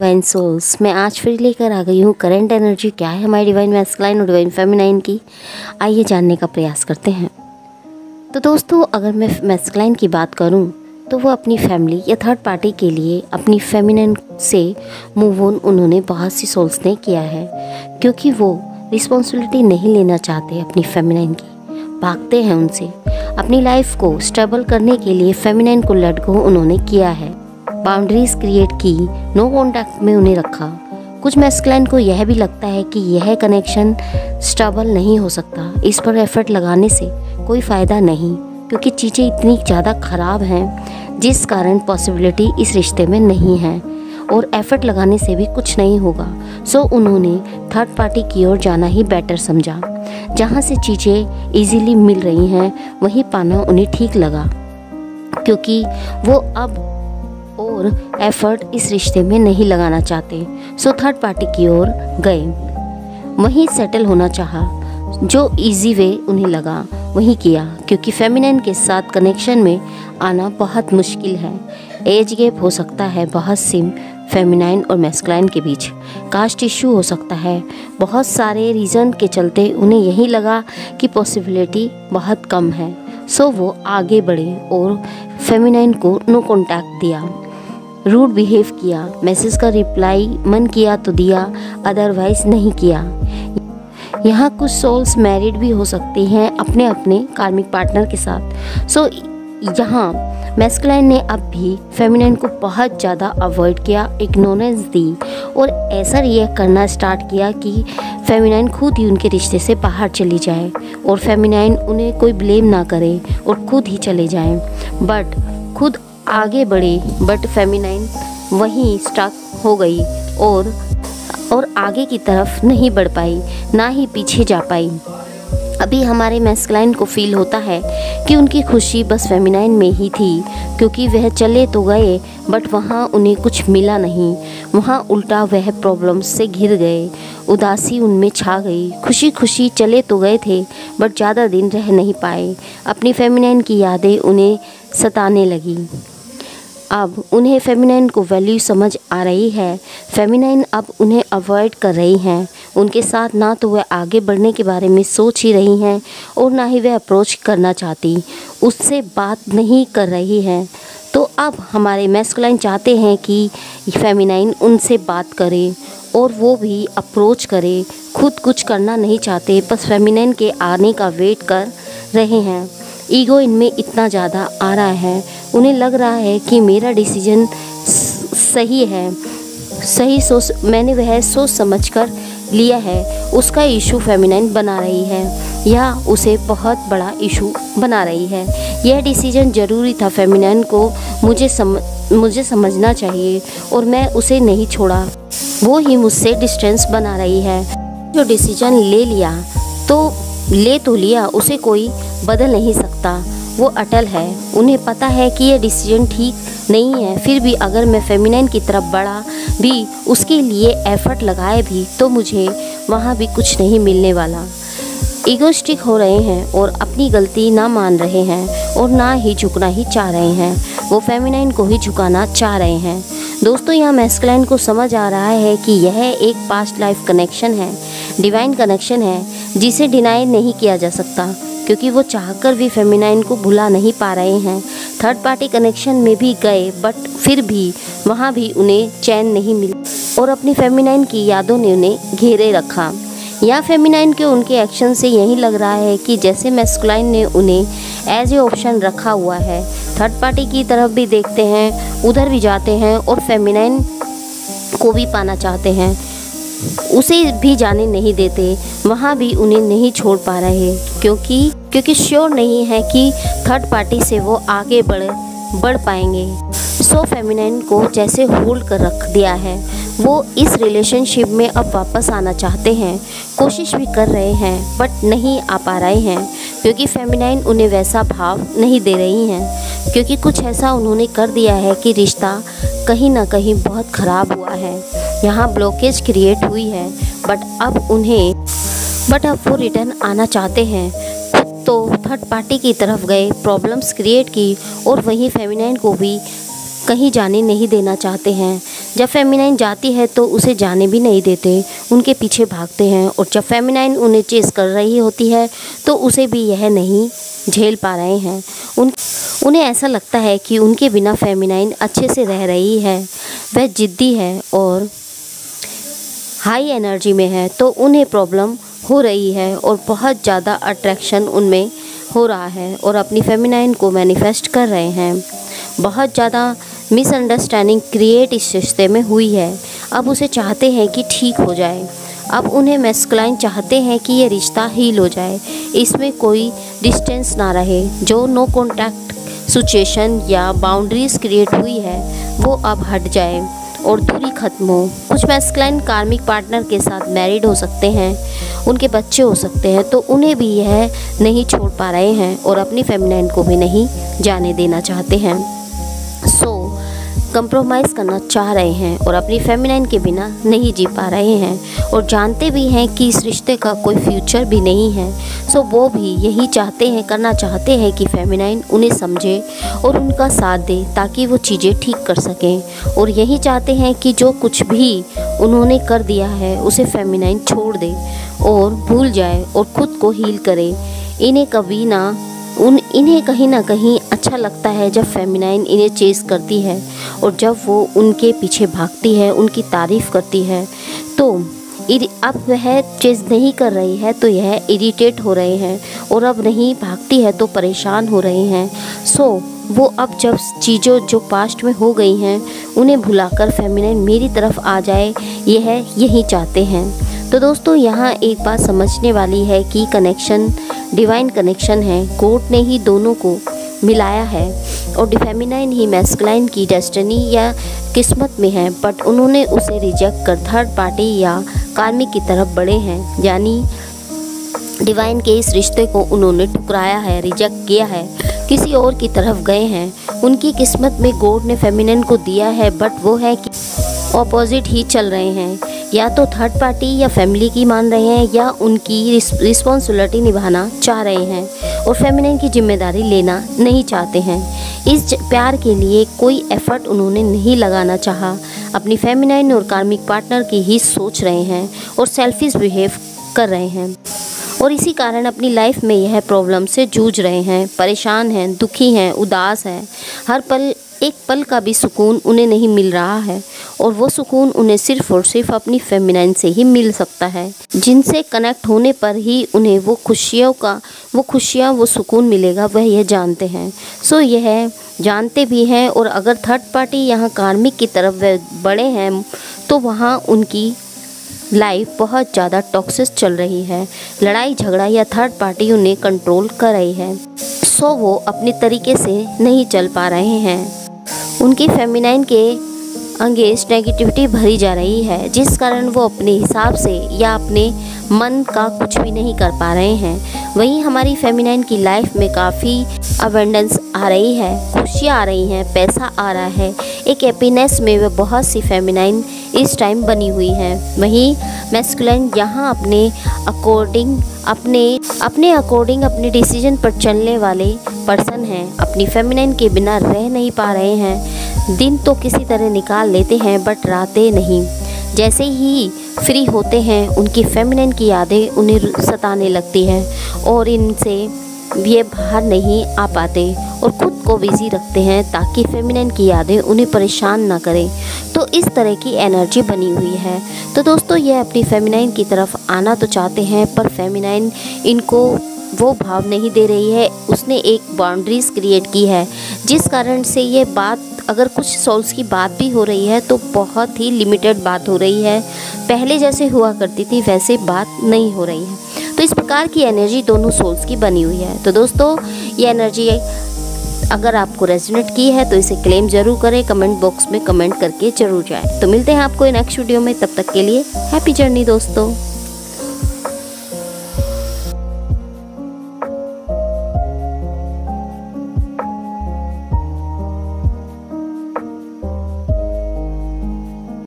Divine souls, मैं आज फिर लेकर आ गई हूँ करंट एनर्जी क्या है हमारी डिवाइन मैस्कुलाइन और डिवाइन फेमिनाइन की। आइए जानने का प्रयास करते हैं। तो दोस्तों, अगर मैं मैस्कुलाइन की बात करूँ तो वो अपनी फैमिली या थर्ड पार्टी के लिए अपनी फेमिनाइन से मूव ऑन उन्होंने बहुत सी सोल्स ने किया है, क्योंकि वो रिस्पॉन्सिबिलिटी नहीं लेना चाहते अपनी फेमिनाइन की, भागते हैं उनसे। अपनी लाइफ को स्टेबल करने के लिए फेमिनाइन को लेट गो उन्होंने किया है, बाउंड्रीज क्रिएट की, नो कॉन्टैक्ट में उन्हें रखा। कुछ मैस्कुलाइन को यह भी लगता है कि यह कनेक्शन स्टेबल नहीं हो सकता, इस पर एफर्ट लगाने से कोई फ़ायदा नहीं, क्योंकि चीज़ें इतनी ज़्यादा ख़राब हैं जिस कारण पॉसिबिलिटी इस रिश्ते में नहीं है और एफर्ट लगाने से भी कुछ नहीं होगा। सो उन्होंने थर्ड पार्टी की ओर जाना ही बेटर समझा। जहाँ से चीज़ें इजीली मिल रही हैं वहीं पाना उन्हें ठीक लगा, क्योंकि वो अब और एफर्ट इस रिश्ते में नहीं लगाना चाहते। सो थर्ड पार्टी की ओर गए, वहीं सेटल होना चाहा। जो इजी वे उन्हें लगा वही किया, क्योंकि फेमिनाइन के साथ कनेक्शन में आना बहुत मुश्किल है। एज गैप हो सकता है बहुत सिम फेमिनाइन और मैस्कुलाइन के बीच, कास्ट इशू हो सकता है, बहुत सारे रीज़न के चलते उन्हें यही लगा कि पॉसिबिलिटी बहुत कम है। सो वो आगे बढ़े और फेमिनाइन को नो कॉन्टैक्ट दिया, रूड बिहेव किया, मैसेज का रिप्लाई मन किया तो दिया, अदरवाइज नहीं किया। यहाँ कुछ सोल्स मैरिड भी हो सकती हैं अपने अपने कार्मिक पार्टनर के साथ। सो यहाँ मैस्कुलाइन ने अब भी फेमिनाइन को बहुत ज़्यादा अवॉइड किया, इग्नोरेंस दी और ऐसा रिएक्ट करना स्टार्ट किया कि फेमिनाइन खुद ही उनके रिश्ते से बाहर चली जाए और फेमिनाइन उन्हें कोई ब्लेम ना करे और खुद ही चले जाएं। बट खुद आगे बढ़े, बट फेमिनाइन वहीं स्टक हो गई और आगे की तरफ नहीं बढ़ पाई, ना ही पीछे जा पाई। अभी हमारे मैस्कुलाइन को फील होता है कि उनकी खुशी बस फेमिनाइन में ही थी, क्योंकि वह चले तो गए बट वहाँ उन्हें कुछ मिला नहीं, वहाँ उल्टा वह प्रॉब्लम्स से घिर गए, उदासी उनमें छा गई। खुशी खुशी चले तो गए थे बट ज़्यादा दिन रह नहीं पाए, अपनी फेमिनाइन की यादें उन्हें सताने लगी। अब उन्हें फेमिनाइन को वैल्यू समझ आ रही है, फेमिनाइन अब उन्हें अवॉइड कर रही हैं, उनके साथ ना तो वह आगे बढ़ने के बारे में सोच ही रही हैं और ना ही वह अप्रोच करना चाहती, उससे बात नहीं कर रही हैं। तो अब हमारे मैस्कुलाइन चाहते हैं कि फेमिनाइन उनसे बात करे और वो भी अप्रोच करे, खुद कुछ करना नहीं चाहते, बस फेमिनाइन के आने का वेट कर रहे हैं। ईगो इनमें इतना ज़्यादा आ रहा है, उन्हें लग रहा है कि मेरा डिसीजन सही है, मैंने वह सोच समझकर लिया है, उसका इशू फेमिनाइन बना रही है या उसे बहुत बड़ा इशू बना रही है। यह डिसीजन ज़रूरी था फेमिनाइन को, मुझे समझना चाहिए और मैं उसे नहीं छोड़ा, वो ही मुझसे डिस्टेंस बना रही है। जो डिसीजन ले लिया तो लिया, उसे कोई बदल नहीं सकता, वो अटल है। उन्हें पता है कि यह डिसीजन ठीक नहीं है, फिर भी अगर मैं फेमिनाइन की तरफ बढ़ा भी, उसके लिए एफर्ट लगाए भी, तो मुझे वहाँ भी कुछ नहीं मिलने वाला। ईगोस्टिक हो रहे हैं और अपनी गलती ना मान रहे हैं और ना ही झुकना ही चाह रहे हैं, वो फेमिनाइन को ही झुकाना चाह रहे हैं। दोस्तों, यहाँ मैस्कुलाइन को समझ आ रहा है कि यह एक पास्ट लाइफ कनेक्शन है, डिवाइन कनेक्शन है, जिसे डिनाई नहीं किया जा सकता, क्योंकि वो चाहकर भी फेमिनाइन को भुला नहीं पा रहे हैं। थर्ड पार्टी कनेक्शन में भी गए बट फिर भी वहाँ भी उन्हें चैन नहीं मिला और अपनी फेमिनाइन की यादों ने उन्हें घेरे रखा। या फेमिनाइन के उनके एक्शन से यही लग रहा है कि जैसे मैस्कुलाइन ने उन्हें एज ए ऑप्शन रखा हुआ है, थर्ड पार्टी की तरफ भी देखते हैं, उधर भी जाते हैं और फेमिनाइन को भी पाना चाहते हैं, उसे भी जाने नहीं देते, वहाँ भी उन्हें नहीं छोड़ पा रहे, क्योंकि श्योर नहीं है कि थर्ड पार्टी से वो आगे बढ़ पाएंगे। सो फेमिनाइन को जैसे होल्ड कर रख दिया है, वो इस रिलेशनशिप में अब वापस आना चाहते हैं, कोशिश भी कर रहे हैं बट नहीं आ पा रहे हैं, क्योंकि फेमिनाइन उन्हें वैसा भाव नहीं दे रही हैं, क्योंकि कुछ ऐसा उन्होंने कर दिया है कि रिश्ता कहीं ना कहीं बहुत ख़राब हुआ है, यहाँ ब्लॉकेज क्रिएट हुई है। बट अब वो रिटर्न आना चाहते हैं, खुद तो थर्ड पार्टी की तरफ गए, प्रॉब्लम्स क्रिएट की और वहीं फेमिनाइन को भी कहीं जाने नहीं देना चाहते हैं। जब फेमिनाइन जाती है तो उसे जाने भी नहीं देते, उनके पीछे भागते हैं। और जब फेमिनाइन उन्हें चेस कर रही होती है तो उसे भी यह नहीं झेल पा रहे हैं। उन्हें ऐसा लगता है कि उनके बिना फेमिनाइन अच्छे से रह रही है। वह जिद्दी है और हाई एनर्जी में है, तो उन्हें प्रॉब्लम हो रही है और बहुत ज़्यादा अट्रैक्शन उनमें हो रहा है और अपनी फेमिनाइन को मैनिफेस्ट कर रहे हैं। बहुत ज़्यादा मिसअंडरस्टैंडिंग क्रिएट इस रिश्ते में हुई है। अब उसे चाहते हैं कि ठीक हो जाए। अब उन्हें मैस्कुलाइन चाहते हैं कि ये रिश्ता हील हो जाए, इसमें कोई डिस्टेंस ना रहे। जो नो कॉन्टैक्ट सिचुएशन या बाउंड्रीज क्रिएट हुई है वो अब हट जाए और दूरी खत्म हो। कुछ मैस्कुलाइन कार्मिक पार्टनर के साथ मैरिड हो सकते हैं, उनके बच्चे हो सकते हैं, तो उन्हें भी यह नहीं छोड़ पा रहे हैं और अपनी फेमिनाइन को भी नहीं जाने देना चाहते हैं। कंप्रोमाइज़ करना चाह रहे हैं और अपनी फेमिनाइन के बिना नहीं जी पा रहे हैं और जानते भी हैं कि इस रिश्ते का कोई फ्यूचर भी नहीं है। वो भी यही करना चाहते हैं कि फेमिनाइन उन्हें समझे और उनका साथ दे ताकि वो चीज़ें ठीक कर सकें। और यही चाहते हैं कि जो कुछ भी उन्होंने कर दिया है उसे फेमिनाइन छोड़ दे और भूल जाए और ख़ुद को हील करे। इन्हें कहीं ना कहीं अच्छा लगता है जब फेमिनाइन इन्हें चेस करती है और जब वो उनके पीछे भागती है, उनकी तारीफ़ करती है। तो अब वह चेस नहीं कर रही है तो यह इरिटेट हो रहे हैं और अब नहीं भागती है तो परेशान हो रहे हैं। वो अब जब चीज़ों जो पास्ट में हो गई हैं उन्हें भुलाकर फेमिनाइन मेरी तरफ आ जाए, यही चाहते हैं। तो दोस्तों यहाँ एक बात समझने वाली है कि कनेक्शन डिवाइन कनेक्शन है। गॉड ने ही दोनों को मिलाया है और फेमिनाइन ही मैस्कुलाइन की डेस्टिनी या किस्मत में है, बट उन्होंने उसे रिजेक्ट कर थर्ड पार्टी या कार्मिक की तरफ बढ़े हैं। यानी डिवाइन के इस रिश्ते को उन्होंने ठुकराया है, रिजेक्ट किया है, किसी और की तरफ गए हैं। उनकी किस्मत में गॉड ने फेमिनाइन को दिया है, बट वो है कि ऑपोजिट ही चल रहे हैं। या तो थर्ड पार्टी या फैमिली की मान रहे हैं या उनकी रिस्पॉन्सिबिलिटी निभाना चाह रहे हैं और फेमिनाइन की जिम्मेदारी लेना नहीं चाहते हैं। इस प्यार के लिए कोई एफर्ट उन्होंने नहीं लगाना चाहा। अपनी फेमिनाइन और कार्मिक पार्टनर की ही सोच रहे हैं और सेल्फिश बिहेव कर रहे हैं और इसी कारण अपनी लाइफ में यह प्रॉब्लम से जूझ रहे हैं, परेशान हैं, दुखी हैं, उदास हैं। हर पल एक पल का भी सुकून उन्हें नहीं मिल रहा है और वो सुकून उन्हें सिर्फ और सिर्फ अपनी फेमिनाइन से ही मिल सकता है, जिनसे कनेक्ट होने पर ही उन्हें वो खुशियाँ वो सुकून मिलेगा, वह यह जानते हैं। यह जानते भी हैं और अगर थर्ड पार्टी यहाँ कार्मिक की तरफ वह बढ़े हैं तो वहाँ उनकी लाइफ बहुत ज़्यादा टॉक्सिक चल रही है। लड़ाई झगड़ा या थर्ड पार्टी उन्हें कंट्रोल कर रही है। वो अपने तरीके से नहीं चल पा रहे हैं। उनकी फेमिनाइन के अगेंस्ट नेगेटिविटी भरी जा रही है, जिस कारण वो अपने हिसाब से या अपने मन का कुछ भी नहीं कर पा रहे हैं। वहीं हमारी फेमिनाइन की लाइफ में काफ़ी अबंडेंस आ रही है, खुशियाँ आ रही हैं, पैसा आ रहा है, एक हैप्पीनेस में वह बहुत सी फेमिनाइन इस टाइम बनी हुई हैं। वहीं मैस्कुलाइन यहाँ अपने अकॉर्डिंग अपने डिसीजन पर चलने वाले पर्सन हैं। अपनी फेमिनाइन के बिना रह नहीं पा रहे हैं। दिन तो किसी तरह निकाल लेते हैं बट रातें नहीं। जैसे ही फ्री होते हैं उनकी फेमिनाइन की यादें उन्हें सताने लगती हैं और इनसे ये बाहर नहीं आ पाते और ख़ुद को बिज़ी रखते हैं ताकि फेमिनाइन की यादें उन्हें परेशान ना करें। तो इस तरह की एनर्जी बनी हुई है। तो दोस्तों ये अपनी फेमिनाइन की तरफ आना तो चाहते हैं पर फेमिनाइन इनको वो भाव नहीं दे रही है। उसने एक बाउंड्रीज़ क्रिएट की है जिस कारण से ये बात, अगर कुछ सोल्स की बात भी हो रही है तो बहुत ही लिमिटेड बात हो रही है। पहले जैसे हुआ करती थी वैसे बात नहीं हो रही है। तो इस प्रकार की एनर्जी दोनों सोल्स की बनी हुई है। तो दोस्तों ये एनर्जी अगर आपको रेजोनेट की है तो इसे क्लेम ज़रूर करें, कमेंट बॉक्स में कमेंट करके ज़रूर जाएं। तो मिलते हैं आपको नेक्स्ट वीडियो में, तब तक के लिए हैप्पी जर्नी दोस्तों।